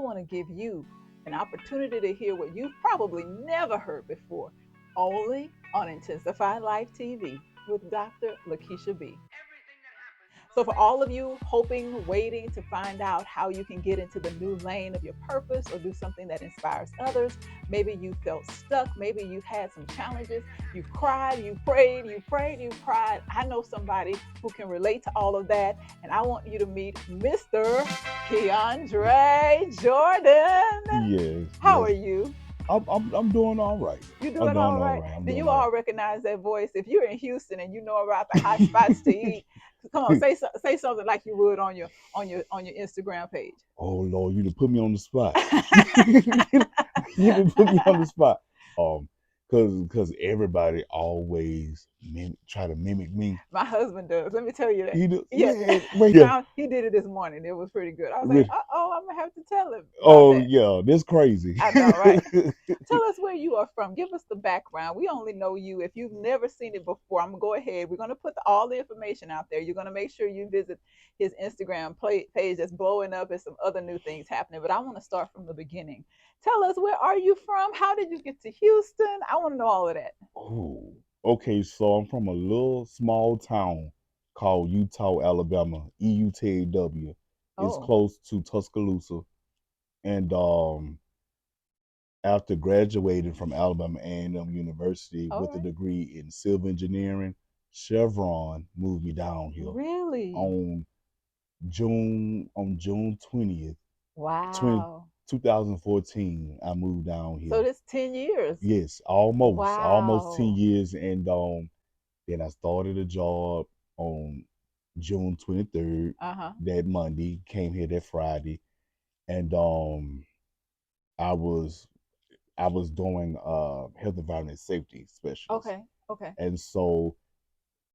want to give you an opportunity to hear what you've probably never heard before, only on Intensified Life TV with Dr. Lakeisha B. So, for all of you hoping, waiting to find out how you can get into the new lane of your purpose or do something that inspires others, maybe you felt stuck, maybe you've had some challenges, you've cried, you prayed, you prayed, you cried. I know somebody who can relate to all of that, and I want you to meet Mr. Keandre Jordan. Yes, How yes. are you? I'm doing all right. You I'm doing doing all all right? right. I'm Do doing you all all recognize that voice? If you're in Houston and you know about the hot spots to eat, come on, right. say something like you would on your Instagram page. Oh Lord, you done put me on the spot. You done put me on the spot. Um, cause everybody always try to mimic me. My husband does. Let me tell you that. You do, Yeah, yeah, right here. now he did it this morning. It was pretty good. I was like, Really. oh, I'm gonna have to tell him about Oh that. yeah, that's crazy. I know, right? Tell us where you are from. Give us the background. We only know you. If you've never seen it before, I'm gonna go ahead. We're gonna put all the information out there. You're gonna make sure you visit his Instagram page that's blowing up and some other new things happening. But I want to start from the beginning. Tell us, where are you from? How did you get to Houston? I want to know all of that. Oh, okay. So I'm from a little small town called Utah, Alabama. EUTAW. It's Oh, close to Tuscaloosa, and after graduating from Alabama A&M University all with a right. degree in civil engineering, Chevron moved me down here Really? on June 20th, 20, Wow. 2014. I moved down So here. this 10 years. Yes, almost 10 Wow. years, and then I started a job on June 23rd, Uh-huh. that Monday, came here that Friday, and I was I was doing health environment safety specialist. Okay. Okay. And so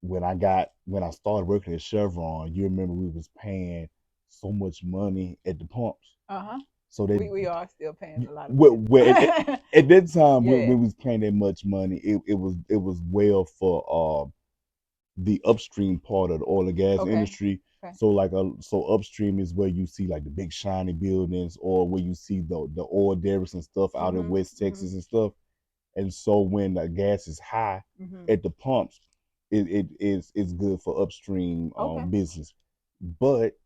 when I started working at Chevron, you remember we was paying so much money at the pumps. Uh-huh. So that We are still paying a lot of well, money. well, at that time Yeah. when we was paying that much money, it was well for the upstream part of the oil and gas Okay. industry. Okay. So upstream is where you see like the big shiny buildings, or where you see the oil derricks and stuff out in Mm-hmm. West Mm-hmm. Texas and stuff. And so when the gas is high Mm-hmm. at the pumps, it's good for upstream Okay. business. But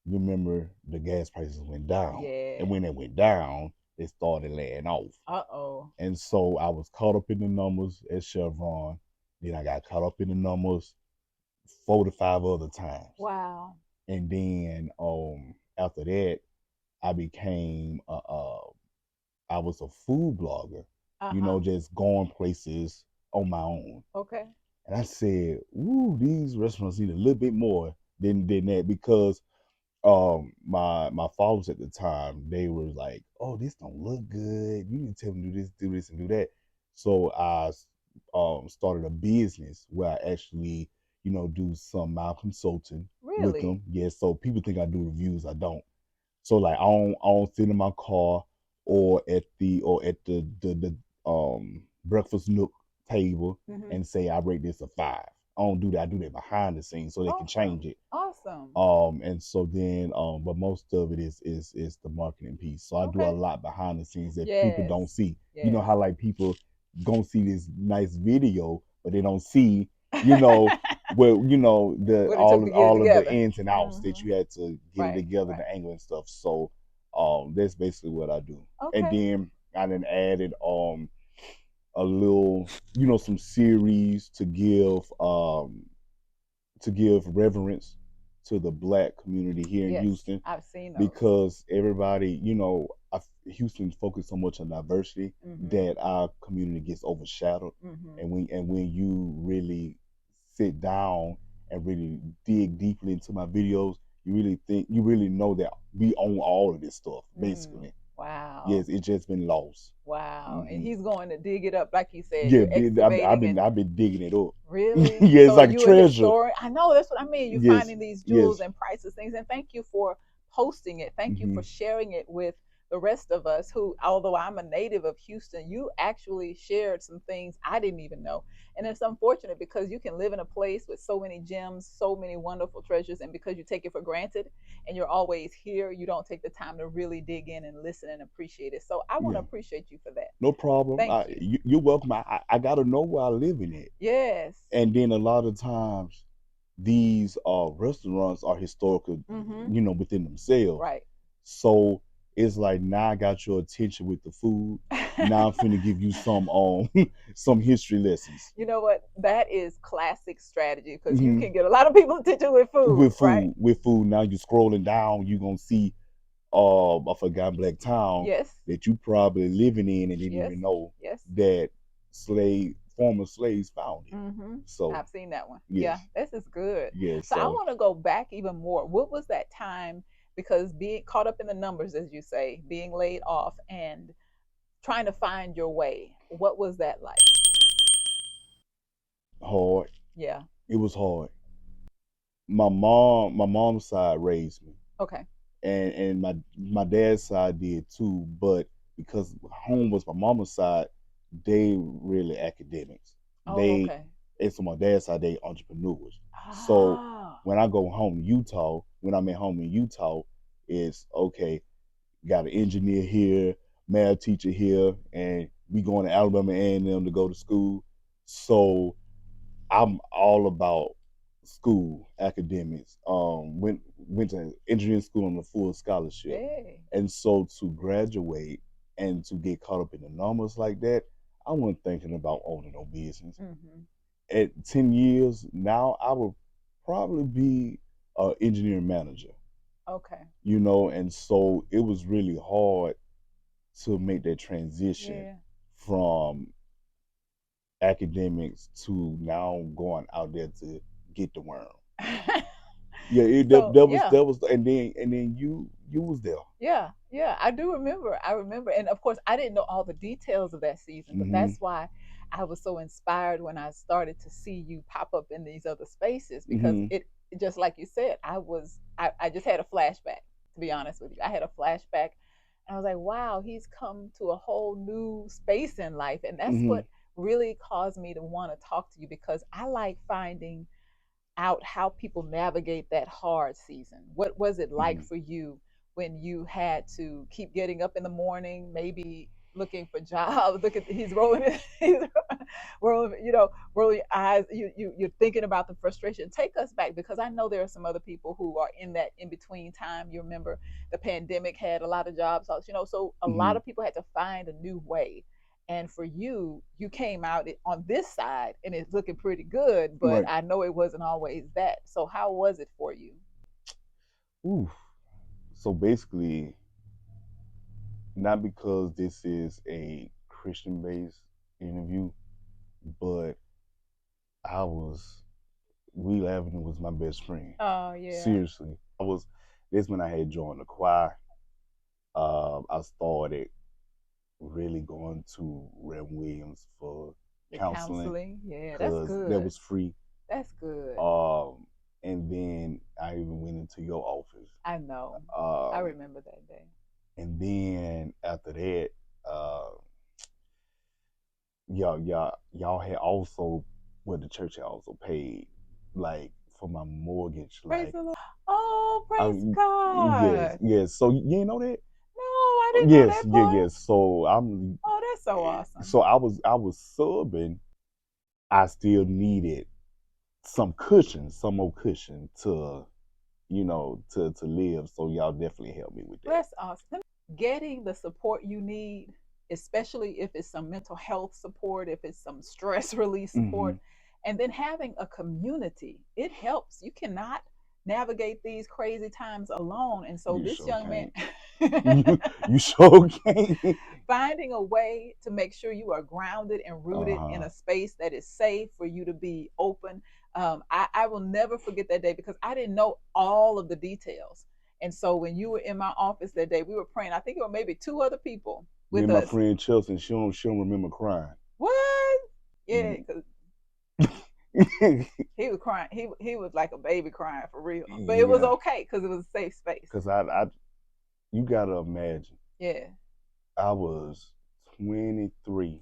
remember, the gas prices went down, and Yeah. when they went down, they started laying off. Uh-oh. And so I was caught up in the numbers at Chevron. Then I got caught up in the numbers 4 to 5 other times. Wow. And then after that, I became I was a food blogger, Uh-huh. just going places on my own. Okay. And I said, "Ooh, these restaurants need a little bit more than that," because my followers at the time, they were like, "Oh, this don't look good. You need to tell them do this, and do that." So I started a business where I actually do some mild consulting with Really? them. Yeah, so people think I do reviews. I don't. So like I don't sit in my car or at the breakfast nook table Mm-hmm. and say I rate this a 5. I don't do that. I do that behind the scenes so they can change Awesome. it. Awesome. And so then but most of it is the marketing piece. So I do a Okay. lot behind the scenes that people Yes. don't see. You know Yes. how like people gonna see this nice video, but they don't see, you know, well, the What it took to get it all of the together. ins and outs that Mm-hmm. you had to get it Right. together, Right. the angle and stuff. So that's basically what I do. And Okay. then I then added a little, some series to give reverence to the black community here in Yes. Houston, I've seen those. because everybody, Houston focused so much on diversity Mm-hmm. that our community gets overshadowed. Mm-hmm. And when you really sit down and really dig deeply into my videos, you really know that we own all of this stuff, Mm. basically. Wow. Yes, it's just been lost. Wow. And Hmm. he's going to dig it up, like he said. Yeah, You're excavating and I've been digging it up. really. Yeah, it's So like a you a treasure. historian. I know that's what I mean. You're Yes, finding these jewels yes. and priceless things. And thank you for posting it. Thank you Hmm. for sharing it with the rest of us who, although I'm a native of Houston, you actually shared some things I didn't even know. And it's unfortunate because you can live in a place with so many gems, so many wonderful treasures, and because you take it for granted and you're always here, you don't take the time to really dig in and listen and appreciate it. So I want to Yeah, appreciate you for that. no problem. Thank you. You're welcome. I gotta know where I live in it. Yes. And then a lot of times these restaurants are historical, Mm-hmm. within themselves. Right. So it's like now I got your attention with the food. Now I'm finna give you some some history lessons. You know what? That is classic strategy because you Hmm. can get a lot of people attention with food, right? With food. Now you're scrolling down, you're gonna see a forgotten black town Yes. that you probably living in and didn't Yes. even know Yes. that former slaves found it. Mm-hmm. So I've seen that one. Yeah, yes, this is good. yes. So I So want to go back even more. What was that time? Because being caught up in the numbers, as you say, being laid off and trying to find your way. What was that like? hard. Yeah. It was hard. My mom's side raised me, Okay. and my dad's side did too. But because home was my mama's side, they really academics. Oh, They okay. and so my dad's side they entrepreneurs. So Ah. when I go home to Utah, when I'm at home in Utah, it's okay. Got an engineer here, math teacher here, and we going to Alabama A&M to go to school. So I'm all about school academics. Went to engineering school on a full scholarship, Hey. and so to graduate and to get caught up in the numbers like that, I wasn't thinking about owning no business. Mm-hmm. At 10 years now, I would probably be an engineering manager. Okay. And so it was really hard to make that transition Yeah. from academics to now going out there to get the worm. Yeah, So yeah, that was, and then you was there. yeah, yeah. I do remember. I remember, and of course, I didn't know all the details of that season, but Hmm. that's why I was so inspired when I started to see you pop up in these other spaces because Hmm. it just like you said, I just had a flashback. To be honest with you, I had a flashback, and I was like, wow, he's come to a whole new space in life, and that's Hmm. what really caused me to want to talk to you because I like finding out how people navigate that hard season. What was it like Hmm. for you when you had to keep getting up in the morning, maybe looking for jobs? Look at he's rolling he's rolling, rolling your eyes. You're thinking about the frustration. Take us back because I know there are some other people who are in that in between time. You remember the pandemic had a lot of jobs, so a lot Hmm. of people had to find a new way, and for you, you came out on this side and it's looking pretty good, but Right. I know it wasn't always that. So, how was it for you? Ooh. So basically, not because this is a Christian based interview, but I was Will Avenue was my best friend. Oh, yeah. Seriously, I was. This when I had joined the choir. I started really going to Rev Williams for The counseling counseling. Yeah, that's because that good. was free. That's good. Um, and then I even went into your office. I know. I Um, remember that day. and then after that, uh, y'all had also, well, the church had also paid like for my mortgage. Praise Like, the Lord. Oh, I praise yes, God. yes. So you didn't know that? No, I didn't know Yes, that yeah, part. yes. So I'm, Oh, that's so awesome. so I was subbing. I still needed some cushion, some more cushion to live. So y'all definitely helped me with that. That's awesome. Getting the support you need, especially if it's some mental health support, if it's some stress release Hmm. support, and then having a community, it helps. You cannot navigate these crazy times alone. And so You this sure young man can't. You sure can't. finding a way to make sure you are grounded and Uh rooted in huh. a space that is safe for you to be open. I will never forget that day because I didn't know all of the details. And so when you were in my office that day, we were praying. I think it were maybe two other people Me with and my us. friend Chelsea, she don't remember crying. What? Yeah, Mm. because he was crying. He was like a baby crying for real. But it was Yeah, okay because it was a safe space. cause you gotta imagine. Yeah. I was 23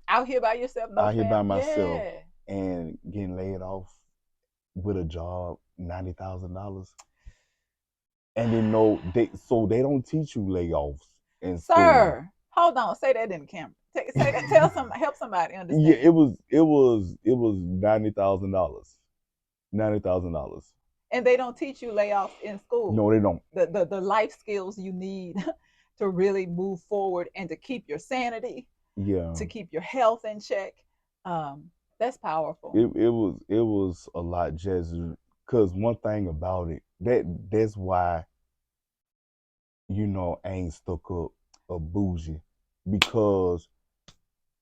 Out here by yourself, no out here by fam. myself Yeah. and getting laid off with a job, $90,000. And then no, they don't teach you layoffs in school. Sir, hold on. Say that in the camera. Say that. Tell some. Help somebody Yeah, understand. it was $90,000. $90,000. And they don't teach you layoffs in school. No, they don't. The life skills you need to really move forward and to keep your sanity, Yeah, to keep your health in check. Um, that's powerful. it was a lot just because one thing about it that's why I ain't stuck up or bougie because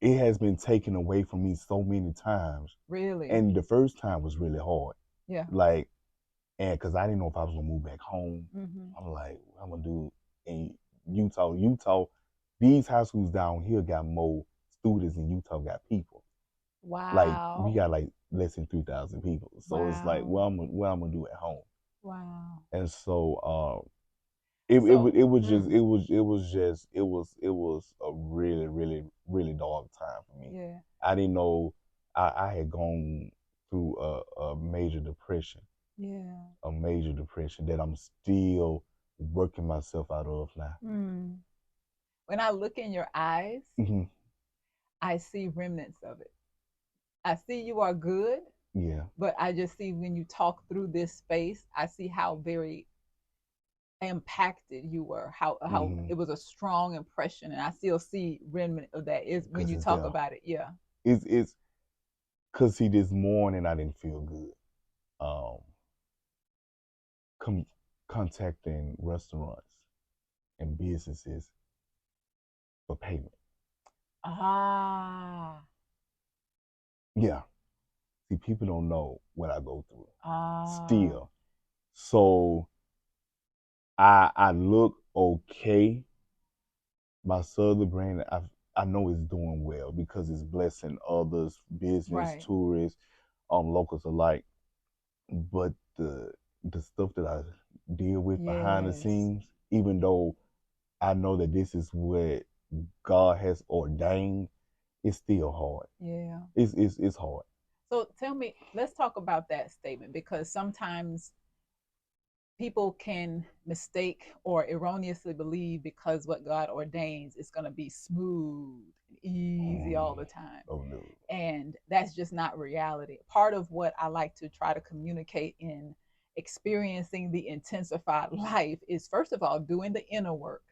it has been taken away from me so many times, Really. and the first time was really hard. Yeah. Like, and because I didn't know if I was gonna move back home, Mm-hmm. I'm like, what I'm gonna do in Utah. Utah, these high schools down here got more students than Utah got people. Like we Wow. got like less than 3,000 people. So it's like, Wow. what I'm gonna do at home. Wow. And so So, it was a really really really dark time for me. yeah. I didn't know I had gone through a major depression, Yeah. that I'm still working myself out of now. Mm. When I look in your eyes, Hmm. I see remnants of it. I see you are good, Yeah. but I just see when you talk through this space, I see how very impacted you were, how Hmm. it was a strong impression, and I still see remnant of that is when Because you it's talk there. about it. Yeah. It's because see, this morning I didn't feel good. Um, com- Contacting restaurants and businesses for payment. Ah. Yeah. See, people don't know what I go through Ah. still. So I look okay. My Southern brand, I know it's doing well because it's blessing others, business, Right. tourists, locals alike. But the stuff that I deal with behind the Yes. scenes, even though I know that this is what God has ordained, it's still hard. Yeah. It's hard. So tell me, let's talk about that statement because sometimes people can mistake or erroneously believe because what God ordains is going to be smooth and easy all the time. Oh no. And that's just not reality. Part of what I like to try to communicate in experiencing the intensified life is, first of all, doing the inner work.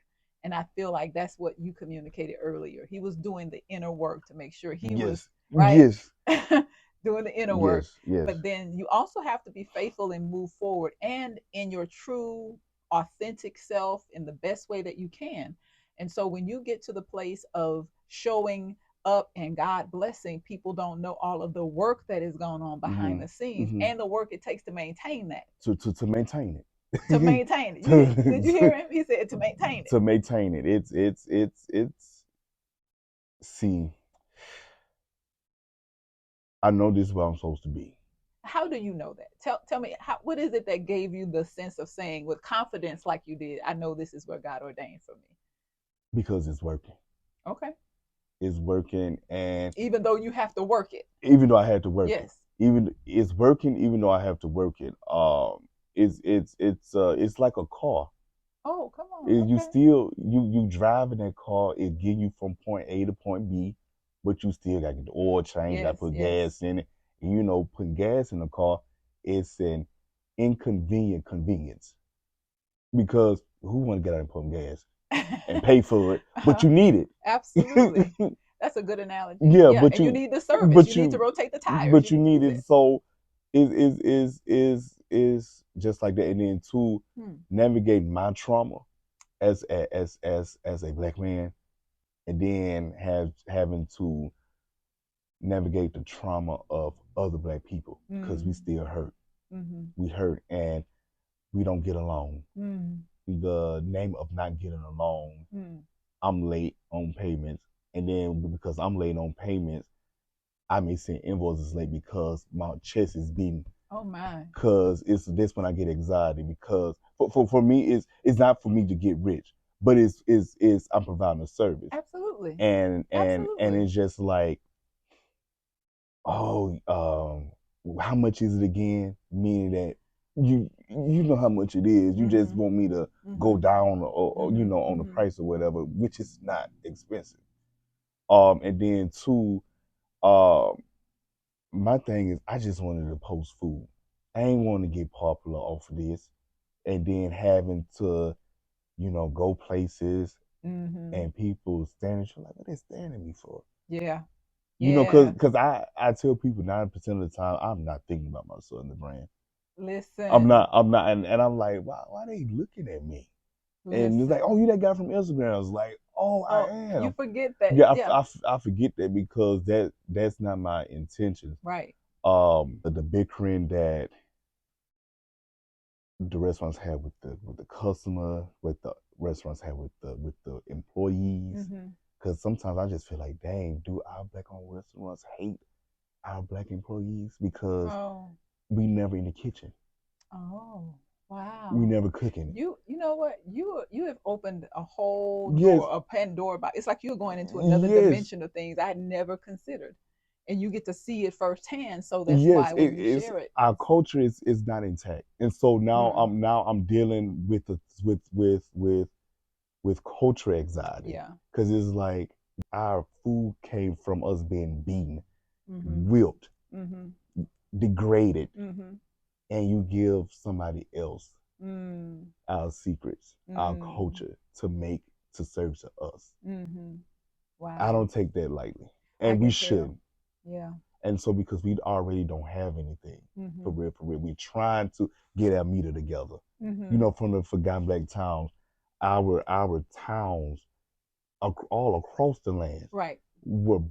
And I feel like that's what you communicated earlier. He was doing the inner work to make sure he was Yes. right, Yes. doing the inner work. Yes. Yes. But then you also have to be faithful and move forward and in your true, authentic self in the best way that you can. And so when you get to the place of showing up and God blessing, people don't know all of the work that is going on behind Hmm. the scenes Hmm. and the work it takes to maintain that. To maintain To it. maintain it. Did you hear to, him? He said to maintain it. to maintain it. It's see, I know this is where I'm supposed to be How do you know that? Tell me what is it that gave you the sense of saying with confidence like you did, I know this is where God ordained for me. because it's working. Okay. It's working, and Even though you have to work it. even though I had to work it, Yes. even it's working, even though I have to work it. It's like a car. Oh, come on. You Okay. still you driving that car, it get you from point A to point B, but you still got to get the oil change, got to Yes, put yes. gas in it. And putting gas in the car, it's an inconvenient convenience because who want to get out and put gas and pay for it? But Uh-huh. you need Absolutely. it. That's a good analogy. Yeah, Yeah, and you need the service. You but need to you rotate the tires. but You you need to need do it. this. So is just like that. And then to Hmm. navigate my trauma as a black man, and then having to navigate the trauma of other black people because we Mm. still hurt. Mm-hmm. We hurt and we don't get along. Mm. The name of not getting along, Mm. I'm late on payments, and then because I'm late on payments, I may send invoices late because my chest is beating. Oh my. Because it's this when I get anxiety because for me it's not for me to get rich, but it's I'm providing a service, Absolutely. and Absolutely. it's just like, oh, how much is it again? Meaning that you know how much it is. You just Mhm. want me to go Mhm. down, or Mhm. on the Mhm. price or whatever, which is not expensive. And then two, um, my thing is I just wanted to post food. I ain't want to get popular off of this, and then having to, go places Mhm. and people standing like, what they standing me for? Yeah. Cause Yeah. I tell people 9% of the time I'm not thinking about myself in the brand. Listen. I'm not, and I'm like, why they looking at me? And it's like, oh, Listen. you that guy from Instagram. I was like, oh, I Oh, you am. forget that. Yeah, Yeah. I forget that because that's not my intention. Right. The bickering that the restaurants have with the customer, with the restaurants have with the employees. Mhm. Because sometimes I just feel like, dang, do our black owned restaurants hate our black employees because Oh. we never in the kitchen, Oh. we Wow. never cooking. You know what? You have opened a whole Yes, door, a Pandora box. It's like you're going into another yes, dimension of things I never considered. And you get to see it firsthand. So that's yes. why It when you is share it, our it's culture is not intact, and so mm, now I'm dealing with the with culture anxiety yeah. because it's like our food came from us being beaten, Mhm. whipped, Mhm. degraded, Mhm. and you give somebody else Mm. our secrets, our Mm. culture to serve to us. Mhm. I Wow. don't take that lightly, I and we can tell. shouldn't. Yeah. And so because we already don't have anything Mhm. for real, we're trying to get our meter together. Mhm. From the Forgotten Black towns, our towns all across the land Right. were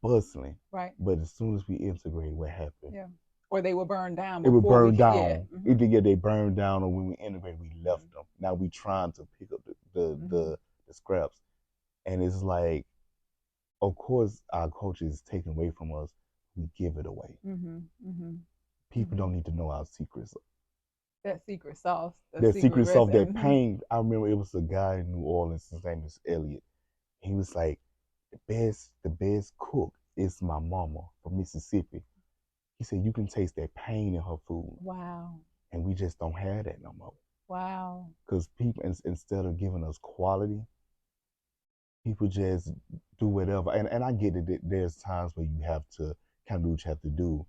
bustling. Right. But as soon as we integrate, what happened? Yeah. Or they were burned down It would before we burn could. Yeah. down. Mhm. Either get they burned down, or when we integrate, we left Mhm. them. Now we trying to pick up Mhm. the scraps, and it's like, of course, our culture is taken away from us. We give it away. Mhm. Mhm. People Mhm. don't need to know our secrets. That secret sauce, that That secret secret sauce, recipe. that Mhm. pain. I remember it was a guy in New Orleans. His name is Elliot. He was like, the best cook is my mama from Mississippi. He said you can taste that pain in her food, Wow. and we just don't have that no more. Wow. Because people, instead of giving us quality, people just do whatever. And I get it. There's times where you have to kind of do what you have to do.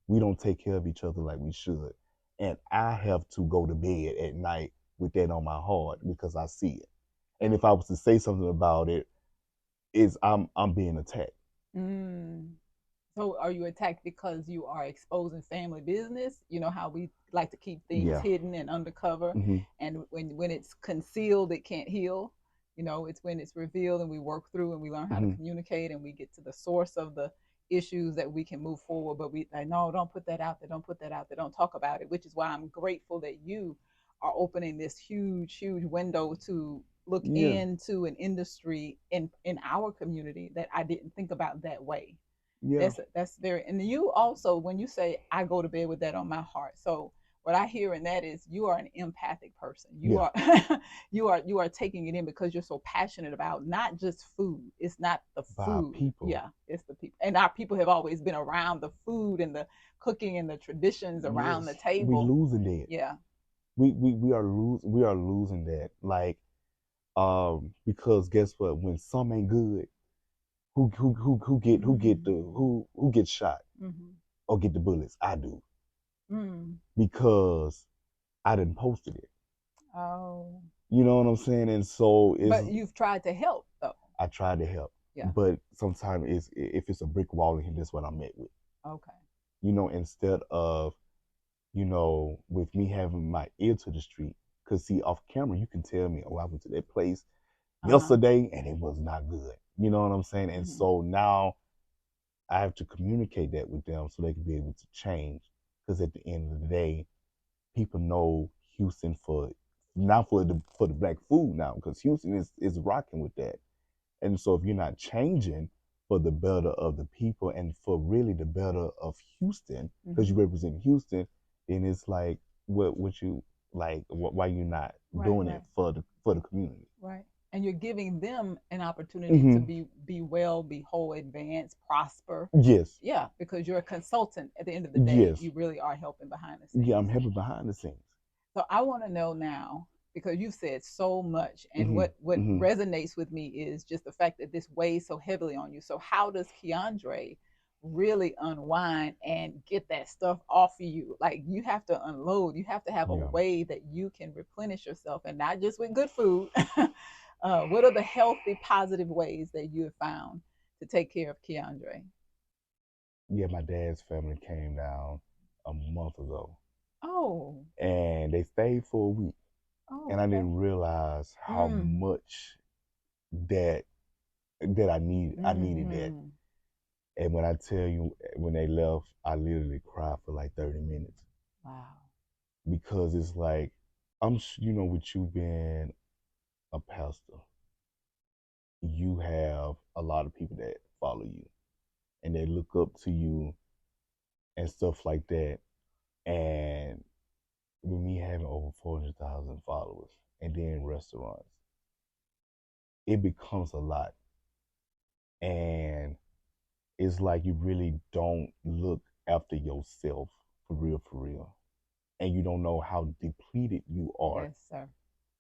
We don't take care of each other like we should, and I have to go to bed at night with that on my heart because I see it. And if I was to say something about it, is I'm being attacked. Mm. So are you attacked because you are exposing family business? You know how we like to keep things Yeah. hidden and undercover, Hmm. and when it's concealed, it can't heal. You know, it's when it's revealed and we work through and we learn how to Hmm. communicate and we get to the source of the issues that we can move forward. But we like, no, don't put that out there. Don't put that out there. Don't talk about it. Which is why I'm grateful that you are opening this huge, huge window to look Yeah. into an industry in our community that I didn't think about that way. Yeah. That's very, and you also, when you say I go to bed with that on my heart, so what I hear in that is you are an empathic person. You Yeah. are you are taking it in because you're so passionate about not just food. It's not the By food. people. Yeah, it's the people. And our people have always been around the food and the cooking and the traditions around the Yes. We table. losing that. Yeah. We are losing that. Like, because guess what? When some ain't good, who gets shot Mm-hmm. or get the bullets? I do, Mm. because I didn't posted it. Oh. You know what I'm saying? And so But you've tried to help though. I tried to help, Yeah. but sometimes if it's a brick wall in here, that's what I met with. Okay. Instead of, with me having my ear to the street, because see, off camera you can tell me, oh, I went to that place Uh-huh. yesterday and it was not good. You know what I'm saying? And Mm-hmm. so now I have to communicate that with them so they can be able to change. Because at the end of the day, people know Houston for not for the black food now, because Houston is rocking with that. And so if you're not changing for the better of the people and for really the better of Houston, because Mm-hmm. you represent Houston, then it's like, what you like, why you not Right, doing it right. for for the community. Right. And you're giving them an opportunity to Hmm. be well, be whole, advance, prosper. Yes. Yeah, because you're a consultant at the end of the day. Yes. You really are helping behind the Yeah, scenes. I'm helping behind the scenes. So I want to know now, because you've said so much, and Hmm. what Hmm. resonates with me is just the fact that this weighs so heavily on you. So how does Keandre really unwind and get that stuff off of you? Like, you have to unload. You have to have a Yeah. way that you can replenish yourself, and not just with good food. What are the healthy, positive ways that you have found to take care of Keandre? Yeah, my dad's family came down a month ago, Oh, and they stayed for a week, oh, and I okay. didn't realize how Mm. much that I needed that. Mm-hmm. And when I tell you, when they left, I literally cried for like 30 minutes Wow. because it's like, with you being a pastor, you have a lot of people that follow you and they look up to you and stuff like that. And with me having over 400,000 followers and then restaurants, it becomes a lot. And it's like you really don't look after yourself for real, for real. And you don't know how depleted you are Yes, sir.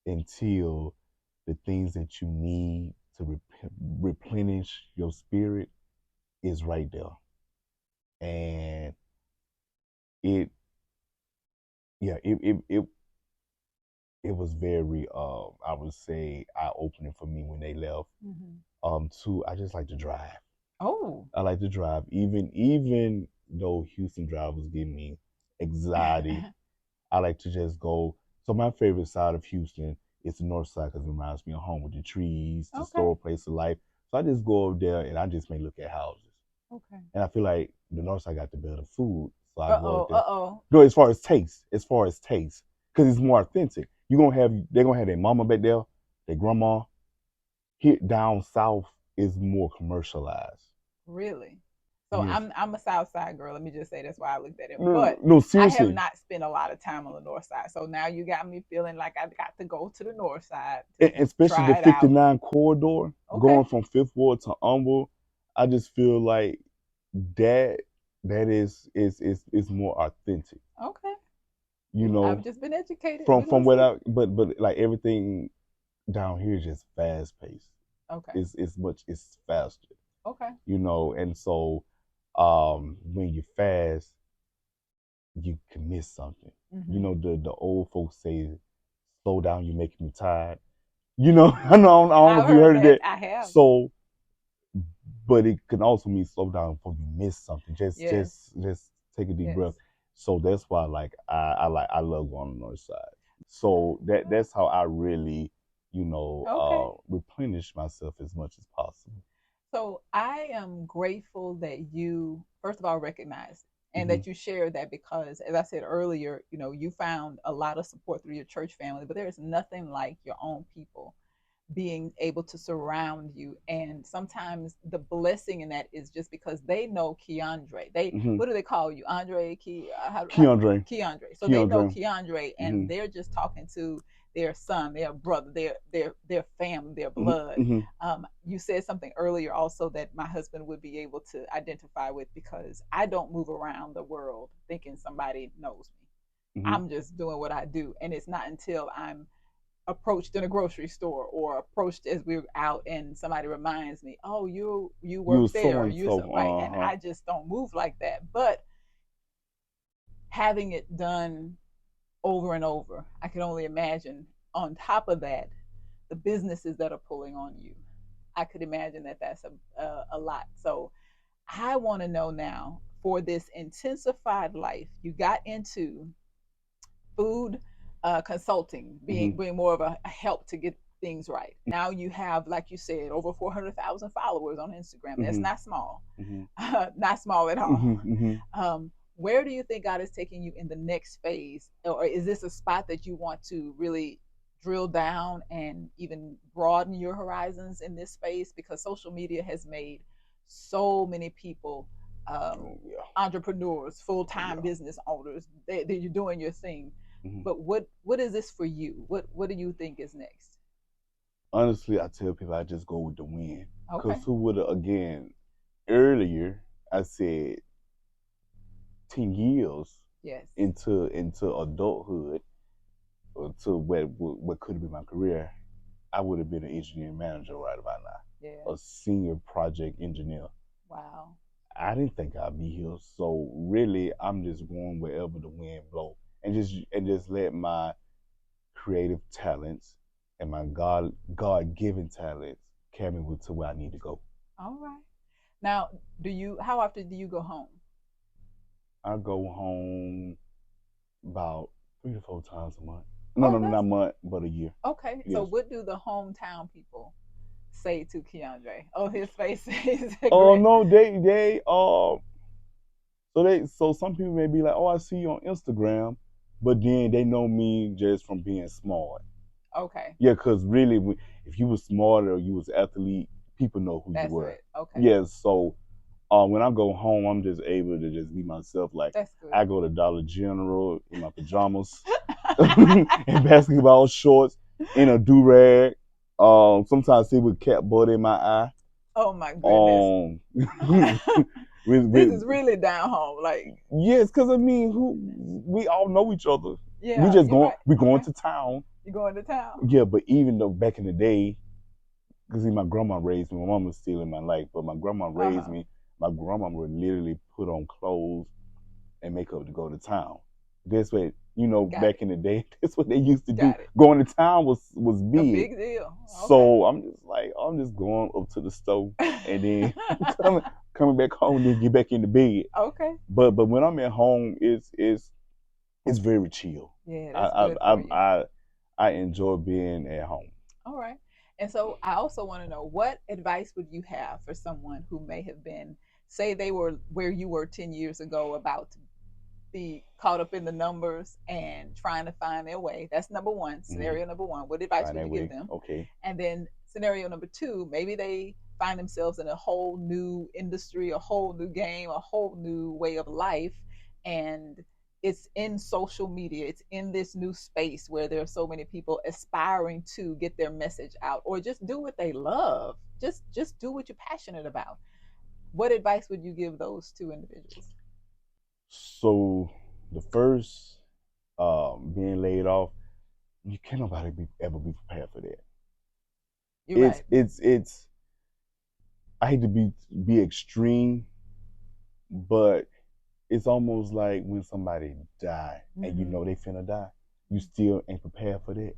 until the things that you need to replenish your spirit is right there. And it, yeah, it was very, I would say, eye opening for me when they left. Mm-hmm. Too, I just like to drive. Oh. I like to drive, even though Houston drivers give me anxiety. I like to just go. So my favorite side of Houston is the north side because it reminds me of home with the trees, the Okay. slower place of life. So I just go over there and I just may look at houses. Okay. And I feel like the north side got the better food. So I Uh go oh. out there. Uh oh. No, as far as taste, because it's more authentic. They're gonna have their mama back there, their grandma. Here down south is more commercialized. Really? So Yes. I'm a South Side girl. Let me just say that's why I looked at it. No, But no, I have seriously. not spent a lot of time on the North Side. So now you got me feeling like I've got to go to the North Side to And especially the try it out. 59 corridor Okay. going from Fifth Ward to Humble, I just feel like that that is more authentic. Okay. You I've know, just been educated. from We're gonna from what see. I but like everything down here is just fast paced. Okay. It's faster. Okay. And so when you fast, you can miss something. Mm-hmm. The old folks say, "Slow down, you're making me tired." I don't know I've if you heard heard of that. that. I have. So but it can also mean slow down before you miss something. Just Yes. just just take a deep Yes. breath. So that's why like I love going on the north side. So that's how I really, Okay. replenish myself as much as possible. So I am grateful that you, first of all, recognize and Hmm. that you shared that because, as I said earlier, you found a lot of support through your church family, but there is nothing like your own people being able to surround you. And sometimes the blessing in that is just because they know Keandre. Hmm. What do they call you? Andre, Keandre. Keandre. So they know Keandre. Keandre, Hmm. and they're just talking to their son, their brother, their family, their Hmm. blood. Hmm. You said something earlier also that my husband would be able to identify with because I don't move around the world thinking somebody knows me. Hmm. I'm just doing what I do. And it's not until I'm approached in a grocery store or approached as we're out and somebody reminds me, oh, you You work was so there, or and you so. so right. And Uh huh. I just don't move like that. But having it done over and over, I can only imagine on top of that, the businesses that are pulling on you. I could imagine that that's a lot. So I want to know now for this intensified life, you got into food consulting, Hmm. being more of a help to get things right. Now you have, like you said, over 400,000 followers on Instagram. That's Hmm. not small, Hmm. not small at Hmm. all. Hmm. Where do you think God is taking you in the next phase? Or is this a spot that you want to really drill down and even broaden your horizons in this space? Because social media has made so many people Oh yeah. entrepreneurs, full Oh time yeah. business owners. You're doing your thing. Hmm. But what is this for you? What do you think is next? Honestly, I tell people I just go with the wind. Okay. Cause who would have again earlier I said 10 years Yes. into adulthood or to what could have been my career, I would have been an engineering manager right about Yeah. now, a senior project engineer. Wow. I didn't think I'd be here, so really, I'm just going wherever the wind blows, and just let my creative talents and my God given talents carry me to where I need to go. All right. Now, how often do you go home? I go home about 3 to 4 times a month. No, Oh, no, no, not that's a month, but a year. okay. So Yes. what do the hometown people say to Keandre? Oh, his face is a Oh grin. no, so some people may be like, oh, I see you on Instagram, but then they know me just from being smart. Okay. Yeah, because really, if you was smart or you was athlete, people know who you That's were. it. Okay. Yeah, so when I go home, I'm just able to just be myself. Like That's good. I go to Dollar General in my pajamas and basketball shorts in a do rag. Sometimes see with cat butter in my eye. Oh my goodness. Um, with This is really down home. Like, yes, because I mean, who we all know each other. yeah, you're right. We going Okay. to town. You going to town? Yeah, but even though back in the day, because my grandma raised me, my mom was still in my life, but my grandma raised Uh-huh. me. My grandma would literally put on clothes and makeup to go to town. That's what Got back it. in the day. That's what they used to do. Got it. Going to town was A big. big deal. Okay. So I'm just going up to the store and then coming back home and then get back into bed. Okay. But when I'm at home, it's very chill. Yeah, I that's I good I for you. I, I enjoy being at home. All right. And so I also want to know, what advice would you have for someone who may have been, say they were where you were 10 years ago, about to be caught up in the numbers and trying to find their way? That's number one, Mm-hmm. scenario number one. What advice Find would that you give way. them? Okay. And then scenario number two, maybe they find themselves in a whole new industry, a whole new game, a whole new way of life, and it's in social media, it's in this new space where there are so many people aspiring to get their message out or just do what they love, just do what you're passionate about. What advice would you give those two individuals? So the first being laid off, you can't nobody ever be prepared for that. You're It's right. it's it's I hate to be extreme, but it's almost like when somebody die and you Mm-hmm. know they finna die, you still ain't prepared for that.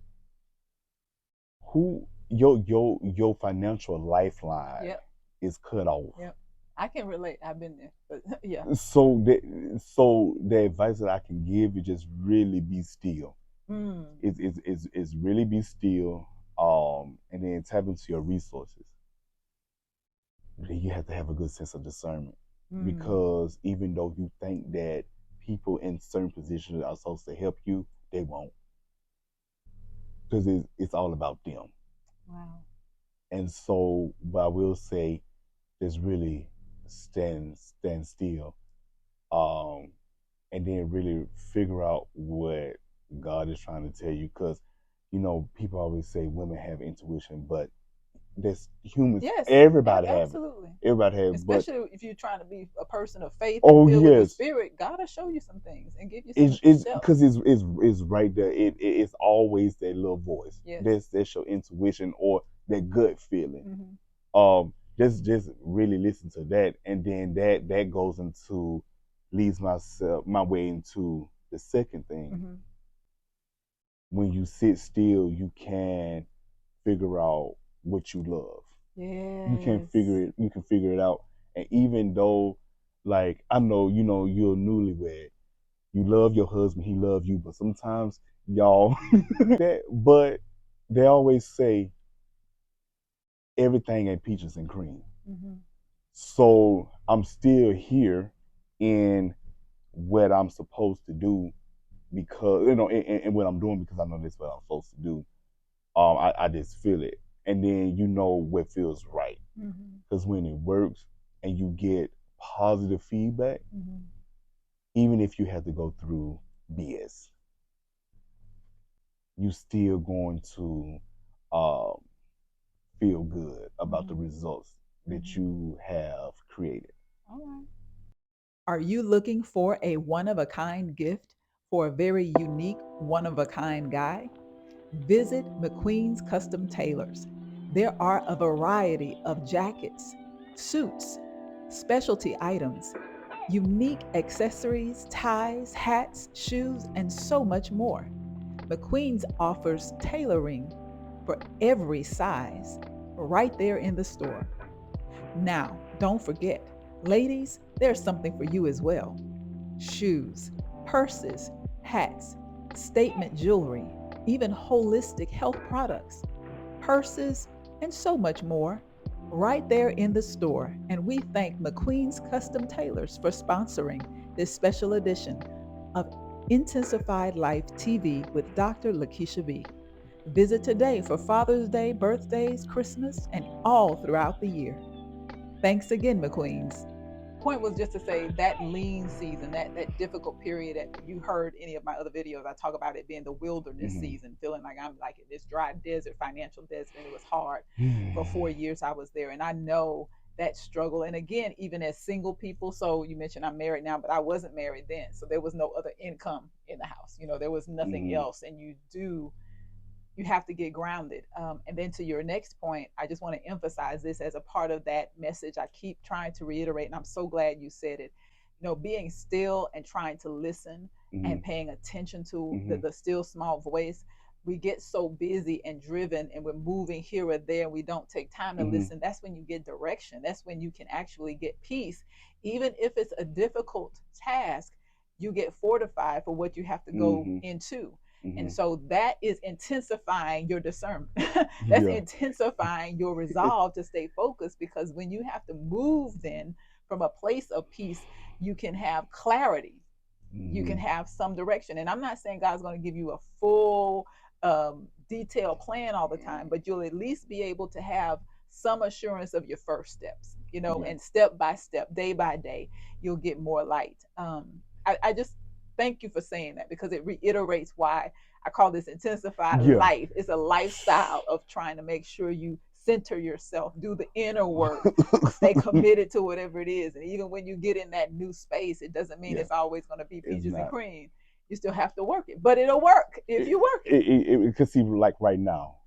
Who your financial lifeline Yep. is cut off. Yep. I can relate. I've been there. But yeah. So the advice that I can give is just really be still. Mm. It's really be still, and then tap into your resources. You have to have a good sense of discernment, Mm. because even though you think that people in certain positions are supposed to help you, they won't, because it's all about them. Wow. And so, what I will say is really stand still, um, and then really figure out what God is trying to tell you. Because people always say women have intuition, but there's humans. Yes, Everybody have it. absolutely. Everybody have it. But Especially if you're trying to be a person of faith and oh filled with the yes, spirit, God will show you some things and give you some it's shelf. because it's right there. It's always that little voice. Yes. That's your intuition or that gut feeling. Mm-hmm. Just really listen to that, and then that goes into leads my way into the second thing. Mm-hmm. When you sit still, you can figure out what you love. Yes. You can figure it out. And even though, like, I know, you're newlywed, you love your husband, he love you, but sometimes y'all but they always say everything ain't peaches and cream. Mm-hmm. So I'm still here in what I'm supposed to do, because and what I'm doing, because I know that's what I'm supposed to do. I just feel it, and then what feels right. Mm-hmm. Because when it works and you get positive feedback, Mm-hmm. even if you have to go through BS, you still going to, uh, feel good about the Mhm. results that Mhm. you have created. All right. Are you looking for a one of a kind gift for a very unique one of a kind guy? Visit McQueen's Custom Tailors. There are a variety of jackets, suits, specialty items, unique accessories, ties, hats, shoes, and so much more. McQueen's offers tailoring for every size right there in the store. Now, don't forget, ladies, there's something for you as well: shoes, purses, hats, statement jewelry, even holistic health products, purses, and so much more right there in the store. And we thank McQueen's Custom Tailors for sponsoring this special edition of Intensified Life TV with Dr. Lakeisha B. Visit today for Father's Day, birthdays, Christmas, and all throughout the year. Thanks again, McQueen's. Point was just to say that lean season, that difficult period that you heard any of my other videos, I talk about it being the wilderness Hmm. season, feeling like I'm like in this dry desert, financial desert, and it was hard. For 4 years I was there, and I know that struggle. And again, even as single people, so you mentioned I'm married now, but I wasn't married then, so there was no other income in the house. There was nothing Hmm. else, and you have to get grounded. And then to your next point, I just want to emphasize this as a part of that message I keep trying to reiterate, and I'm so glad you said it. Being still and trying to listen Hmm. and paying attention to the, Hmm. the still small voice. We get so busy and driven, and we're moving here or there, and we don't take time to Hmm. listen. That's when you get direction. That's when you can actually get peace. Even if it's a difficult task, you get fortified for what you have to go Hmm. into. And Hmm. so that is intensifying your discernment. That's Yeah. intensifying your resolve to stay focused, because when you have to move then from a place of peace, you can have clarity, you can Hmm. have some direction. And I'm not saying God's going to give you a full detailed plan all the time, but you'll at least be able to have some assurance of your first steps, Yeah. and step by step, day by day, you'll get more light. I just thank you for saying that, because it reiterates why I call this intensified Yeah. life. It's a lifestyle of trying to make sure you center yourself, do the inner work, stay committed to whatever it is. And even when you get in that new space, it doesn't mean Yeah. it's always going to be It's peaches and not. cream. You still have to work it, but it'll work if you work it. Because see, like right now,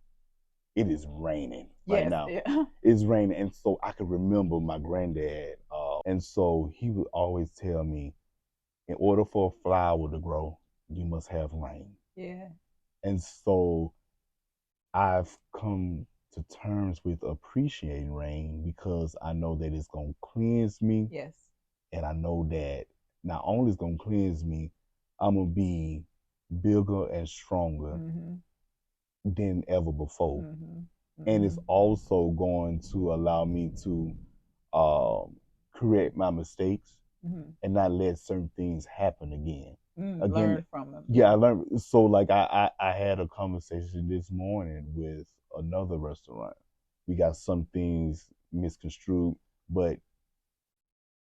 it is raining right Yes. now. Yeah. It's raining, and so I can remember my granddad, and so he would always tell me, in order for a flower to grow, you must have rain. Yeah. And so I've come to terms with appreciating rain because I know that it's gonna cleanse me, Yes. and I know that not only it's gonna cleanse me, I'm gonna be bigger and stronger Mm-hmm. than ever before. Mm-hmm. And it's Mm-hmm. also going to allow me to um, correct my mistakes Mm-hmm. and not let certain things happen again. Again, Learn from them. yeah, I Yeah. learned. So, like, I had a conversation this morning with another restaurant. We got some things misconstrued, but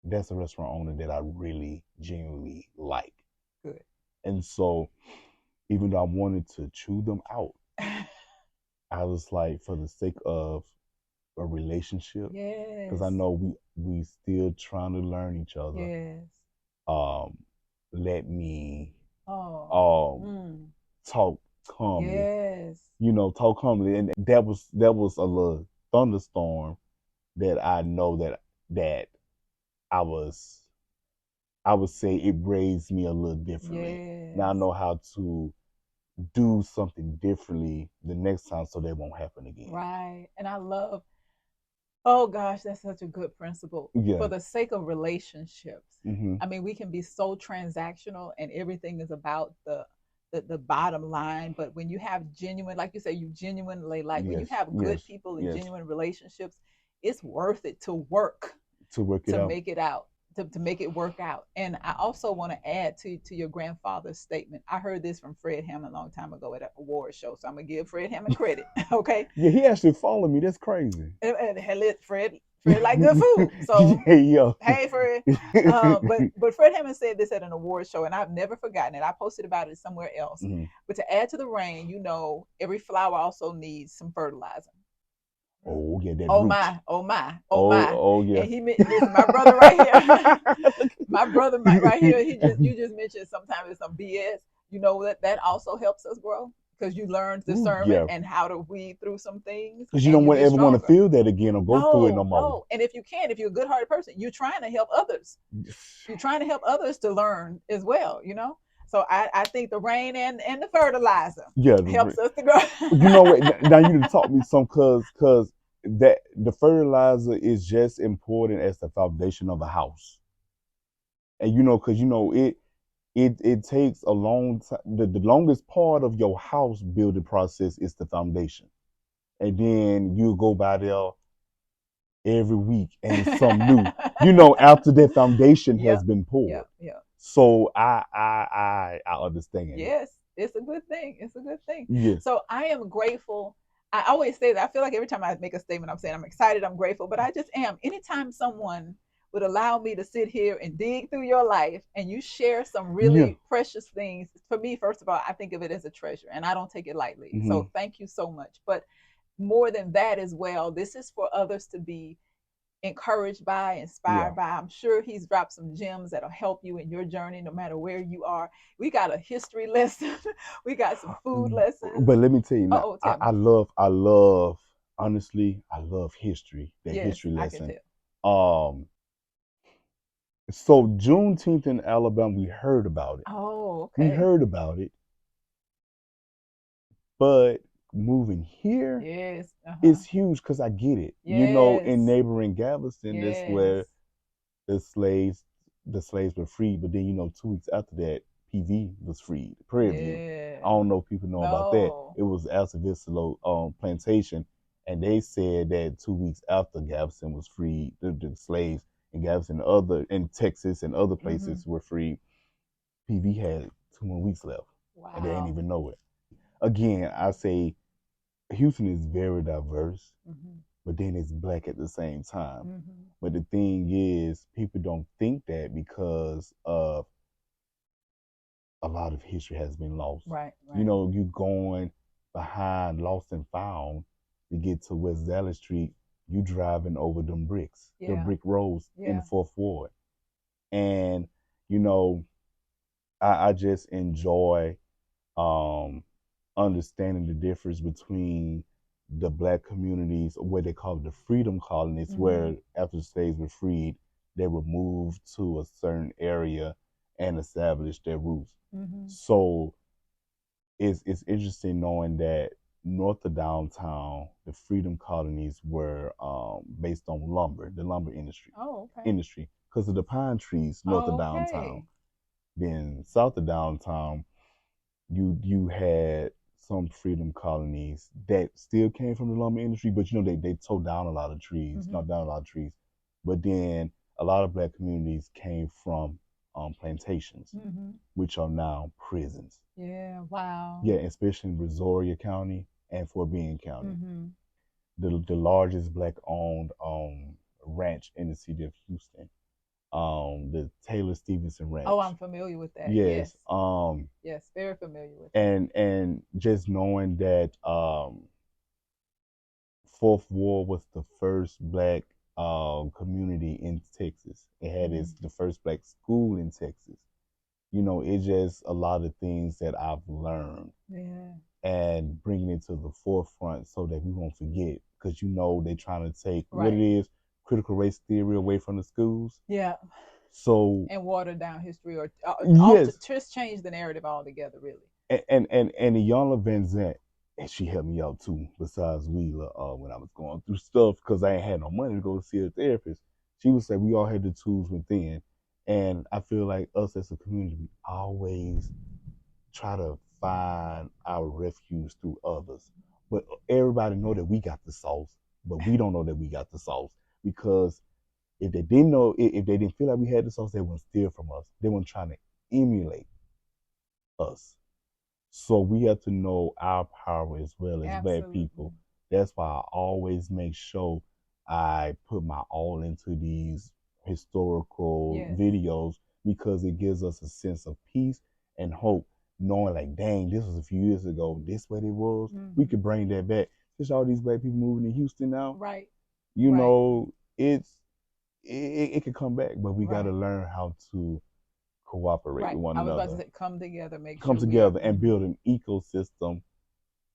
that's a restaurant owner that I really genuinely like. Good. And so, even though I wanted to chew them out, I was like, for the sake of a relationship, because I Yes. know we still trying to learn each other. Yes. Um, let me Oh. um Mm. talk calmly, Yes. talk calmly, and that was a little thunderstorm that I know that I was I would say it raised me a little differently. Now I Yes. know how to do something differently the next time so that won't happen again. Right. And I love, oh gosh, that's such a good principle. For Yeah. the sake of relationships, Hmm. I mean, we can be so transactional and everything is about the bottom line. But when you have genuine, like you say, you genuinely like, when you Yes. have good Yes. people and Yes. genuine relationships, it's worth it to work To work it to out. make it out, to make it work out. And I also want to add to your grandfather's statement. I heard this from Fred Hammond a long time ago at an award show, so I'm gonna give Fred Hammond credit. Okay. Yeah, he actually followed me. That's crazy. And Fred like good food, so Yeah, yo. hey Fred. But Fred Hammond said this at an award show, and I've never forgotten it. I posted about it somewhere else. Mhm. But to add to the rain, every flower also needs some fertilizer. Oh yeah, that Oh root. my, oh my, oh Oh my. oh yeah. And listen, my brother right here, my brother right here, you just mentioned sometimes it's some BS. You know that also helps us grow because you learn Ooh, discernment yeah. and how to weed through some things Because you and don't you want get ever want to stronger. feel that again or go through it no No, more. no. And if you can, if you're a good hearted person, you're trying to help others. You're trying to help others to learn as well, you know? So I think the rain and the fertilizer Yeah, helps us to grow. you know what? Now you done taught me some, cause that the fertilizer is just important as the foundation of a house, and cause it takes a long time. The longest part of your house building process is the foundation, and then you go by there every week and it's something new. After that foundation has Yep, been poured. yep, yep. So I understand it. Yes, it's a good thing. It's a good thing. Yes. So I am grateful. I always say that. I feel like every time I make a statement, I'm saying I'm excited, I'm grateful, but I just am. Anytime someone would allow me to sit here and dig through your life and you share some Yeah. really precious things, for me, first of all, I think of it as a treasure and I don't take it lightly. Hmm. So thank you so much. But more than that as well, this is for others to be encouraged by, Yeah. inspired by. I'm sure he's dropped some gems that'll help you in your journey, no matter where you are. We got a history lesson, we got some food lessons. But let me tell you now, Oh, I, tell me. I love, I love, honestly, I love history, that Yes, history I can lesson. tell. Um, so Juneteenth in Alabama, we heard about it. Oh, We okay. heard about it, but moving here Yes. Uh huh. is huge because I get it. In Yes. neighboring Galveston, that's Yes. where the slaves the slaves were freed. But then 2 weeks after that, PV was freed. Prairie View. I Yeah. don't know if people know about that. No. It was Alta Vista plantation, and they said that 2 weeks after Galveston was freed, the slaves in Galveston, other in Texas and other Mm-hmm. places were freed. PV had 2 more weeks left, and they didn't Wow. even know it. Again, I say Houston is very diverse, Mm-hmm. but then it's black at the same time. Mm-hmm. But the thing is, people don't think that because of a lot of history has been lost. Right. Right. You going behind Lost and Found to get to West Dallas Street, you driving over the Yeah. brick roads in the Yeah. Fourth Ward. And, you know, I just enjoy um, understanding the difference between the black communities, or what they call the freedom colonies, Mm-hmm. where after the slaves were freed, they were moved to a certain area and established their roots. Mm-hmm. So it's interesting knowing that north of downtown, the freedom colonies were based on lumber, the lumber industry, Oh, okay. because of the pine trees north of Oh, downtown. okay. Then south of downtown, you had some freedom colonies that still came from the lumber industry, but they tore down a lot of trees, Mm-hmm. not down a lot of trees. But then a lot of black communities came from plantations, Mm-hmm. which are now prisons. Yeah. Wow. Yeah, especially in Brazoria County and Fort Bend County, Mm-hmm. the largest black owned ranch in the city of Houston, the Taylor Stevenson Oh, Ranch. I'm familiar with that. Yes. Yes, Yes. Very familiar with that. and just knowing that Fourth Ward was the first black community in Texas. It had Mm. the first black school in Texas. It's just a lot of things that I've learned Yeah. and bringing it to the forefront so that we won't forget. Because they're trying to take what it Right. is, critical race theory, away from the schools. Yeah. So And water down history or yes, just change the narrative altogether, really. and Iyanla Van Zant, and she helped me out too. Besides Wheeler, when I was going through stuff because I ain't had no money to go see a therapist, she would say we all had the tools within, and I feel like us as a community, we always try to find our refuge through others. But everybody know that we got the sauce, but we don't know that we got the sauce because if they didn't know, if they didn't feel like we had the sauce, they wouldn't steal from us. They weren't trying to emulate us. So we have to know our power as well as black Absolutely. people. That's why I always make sure I put my all into these historical Yes. videos because it gives us a sense of peace and hope, knowing like, dang, this was a few years ago, this what it was. We Mm-hmm. could bring that back. There's all these black people moving to Houston now. Right. You Right. know, it can come back, but we got to Right. learn how to cooperate Right. with one I was about to another, say, come together, make come sure we are. together, and build an ecosystem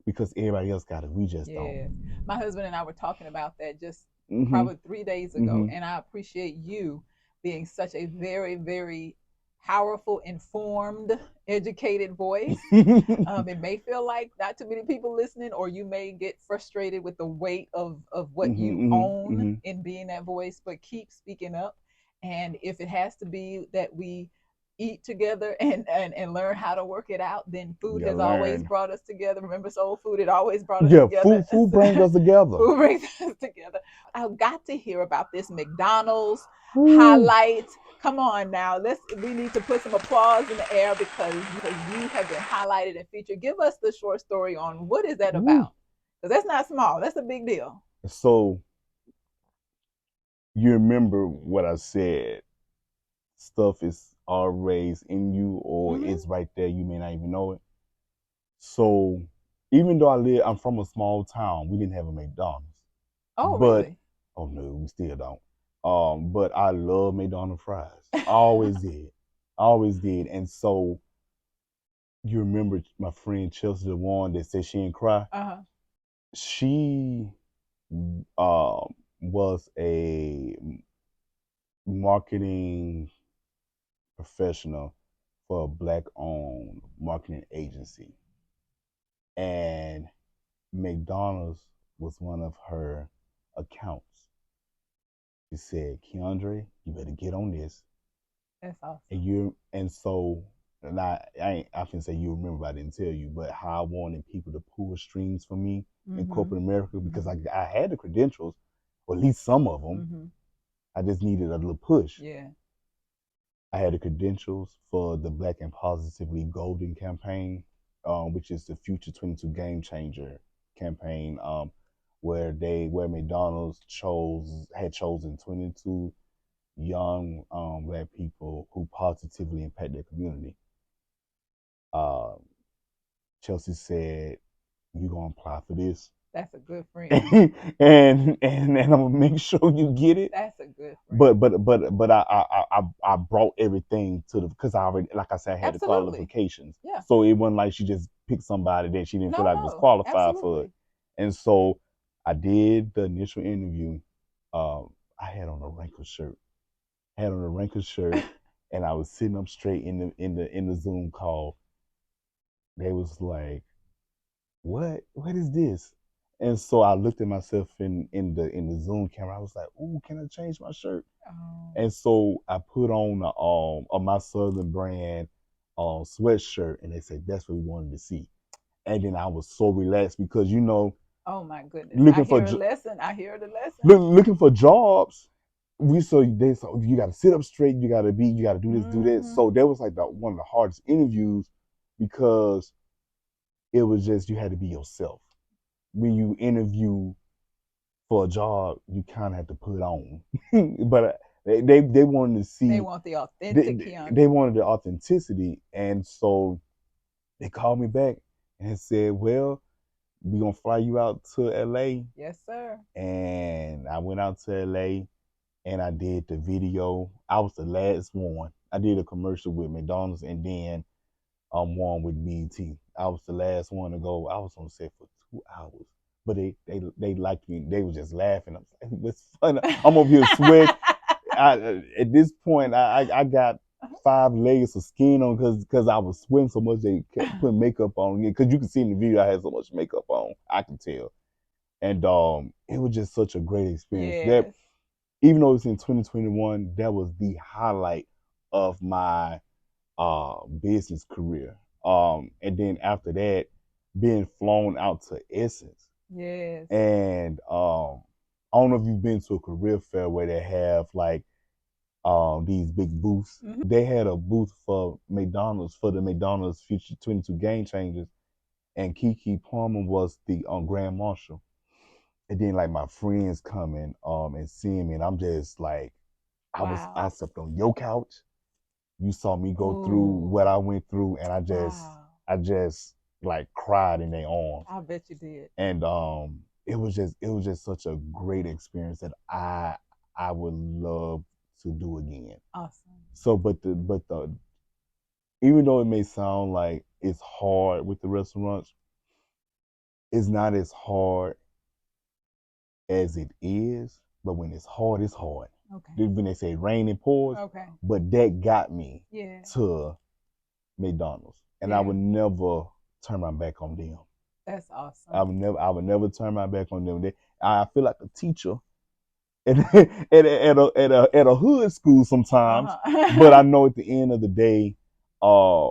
because everybody else got it. We just don't. Yes. My husband and I were talking about that just Mhm. probably 3 days ago. Mhm. And I appreciate you being such a very, very powerful, informed, educated voice. It may feel like not too many people listening, or you may get frustrated with the weight of what Mhm. you Mhm. own Mhm. in being that voice, but keep speaking up. And if it has to be that we eat together and learn how to work it out, then We food gotta has always learn. brought us together. Remember, soul food, it always brought us Yeah, together. food brings us together. Food brings us together. I got to hear about this McDonald's Woo. highlight. Come on now, we need to put some applause in the air because you have been highlighted and featured. Give us the short story on what is that Woo. about? Because that's not small. That's a big deal. So you remember what I said? Stuff is always in you, or Mm-hmm. it's right there. You may not even know it. So even though I'm from a small town, we didn't have a McDonald's. Oh, But really? oh no, we still don't. But I love McDonald's fries. I always did. I always did. And so you remember my friend Chelsea, the one that said she didn't cry? Uh-huh. She was a marketing professional for a black owned marketing agency. And McDonald's was one of her accounts. She said, Keandre, you better get on this. That's And awesome. I ain't often say you remember, but I didn't tell you, but how I wanted people to pull strings for me in Mm-hmm. corporate America because Mm-hmm. I had the credentials, or at least some of them. Mm-hmm. I just needed a little push. Yeah. I had the credentials for the Black and Positively Golden campaign, which is the Future 22 Game Changer campaign, where McDonald's had chosen 22 young black people who positively impact their community. Uh, Chelsea said, "You gonna apply for this, That's a good friend. and I'm gonna make sure you get it." That's a good But friend. I brought everything to the because I already, like I said, I had the Absolutely. qualifications, Yeah. so it wasn't like she just picked somebody that she didn't feel No, like was no. qualified for it. Absolutely. And so I did the initial interview. I had on a wrinkled shirt, and I was sitting up straight in the Zoom call. They was like, what is this? And so I looked at myself in the Zoom camera. I was like, ooh, can I change my shirt? Oh. And so I put on a my Southern brand sweatshirt, and they said that's what we wanted to see. And then I was so relaxed because Oh my goodness. I looking for hear a lesson. I hear the lesson. looking for jobs. You got to sit up straight. You got to do this. Mm-hmm. So that was like one of the hardest interviews because it was just you had to be yourself. When you interview for a job, you kind of have to put on. But they wanted to They see want the authentic they Keandre. wanted the authenticity, and so they called me back and said, "Well, we gonna fly you out to LA." Yes, sir. And I went out to LA and I did the video. I was the last one. I did a commercial with McDonald's and then one with BET. I was the last one to go. I was on set for 2 hours. But they liked me. They were just laughing. I was like, what's funny? I'm over here sweating. At this point, I got 5 layers of skin on because I was sweating so much they kept putting makeup on. Because you can see in the video I had so much makeup on. I can tell. And it was just such a great experience. That Yes. even though it's in 2021, that was the highlight of my business career. And then after that, being flown out to Essence. Yes. And I don't know if you've been to a career fair where they have like these big booths. Mm-hmm. They had a booth for McDonald's for the McDonald's Future 22 Game Changers, and Kiki Palmer was the Grand Marshal. And then like my friends coming and seeing me, and I'm just like, I Wow. slept on your couch. You saw me go through Ooh. what I went through, and Wow. I just like cried in their arms. I bet you did. And it was just such a great experience that I would love to do again. Awesome. So, but the even though it may sound like it's hard with the restaurants, it's not as hard as it is. But when it's hard, it's hard. Okay. When they say rain and pours, Okay. but that got me Yeah. to McDonald's, and I Yeah. would never turn my back on them. That's awesome. I would never turn my back on them. I feel like a teacher at a hood school sometimes, but I know at the end of the day, uh,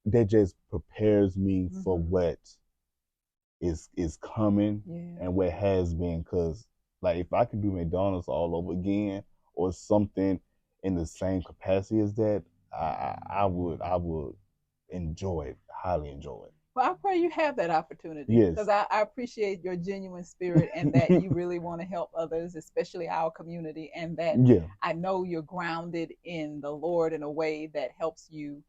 that just prepares me for what is coming Yeah. and what has been. Cause like if I could do McDonald's all over again or something in the same capacity as that, I would enjoy it, highly enjoy it. Well, I pray you have that opportunity because Yes. I appreciate your genuine spirit and that you really want to help others, especially our community, and that Yeah. I know you're grounded in the Lord in a way that helps you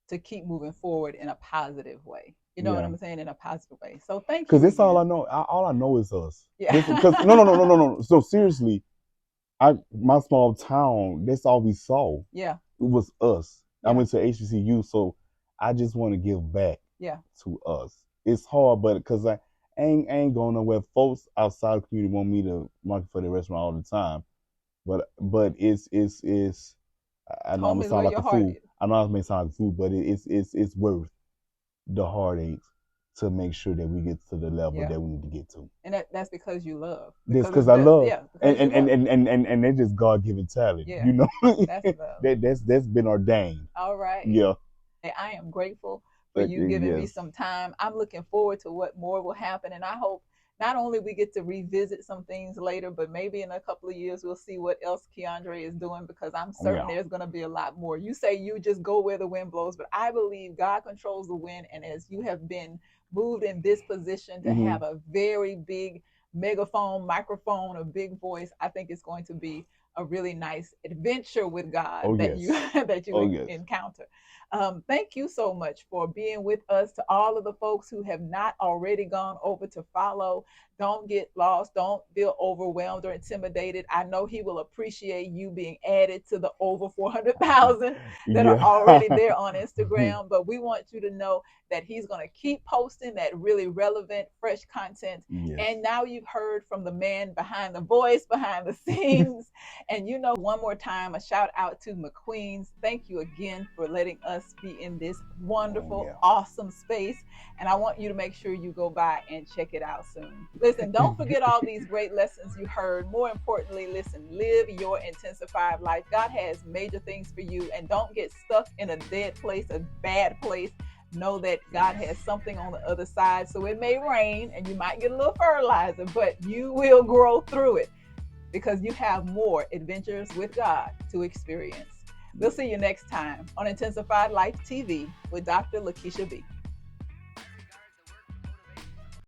to keep moving forward in a positive way. You know what Yeah. I'm saying? In a positive way. So thank Cause you that's all I again. know. All I know is us. Yeah. Cause no. So seriously, my small town. That's all we saw. Yeah. It was us. I Yeah. went to HBCU, so I just want to give back Yeah. to us. It's hard, but because I ain't going nowhere. Folks outside the community want me to market for the restaurant all the time, but it's. I know I'm Home gonna is sound where like your a heart fool. is. I know I may sound like a fool, but it's worth the heartaches to make sure that we get to the level Yeah. that we need to get to. And that's because you love. This Because because it's I the love, yeah, and because you and and love. and they're just God given talent, Yeah. That's love. that's been ordained. All right. Yeah. I am grateful for Thank you you. giving me Yes. some time. I'm looking forward to what more will happen. And I hope not only we get to revisit some things later, but maybe in a couple of years we'll see what else Keandre is doing because I'm certain Yeah. there's going to be a lot more. You say you just go where the wind blows, but I believe God controls the wind. And as you have been moved in this position to Hmm. have a very big megaphone, microphone, a big voice, I think it's going to be a really nice adventure with God Oh that you yes. that you Oh yes. encounter. Thank you so much for being with us. To all of the folks who have not already gone over to follow, don't get lost. Don't feel overwhelmed or intimidated. I know he will appreciate you being added to the over 400,000 that are Yeah. already there on Instagram. But we want you to know that he's going to keep posting that really relevant, fresh content. Yes. And now you've heard from the man behind the voice, behind the scenes. And one more time, a shout out to McQueen's. Thank you again for letting us be in this Oh wonderful, yeah. awesome space. And I want you to make sure you go by and check it out soon. Listen, don't forget all these great lessons you heard. More importantly, listen, live your intensified life. God has major things for you, and don't get stuck in a dead place, a bad place. Know that God has something on the other side. So it may rain and you might get a little fertilizer, but you will grow through it because you have more adventures with God to experience. We'll see you next time on Intensified Life TV with Dr. Lakeisha B.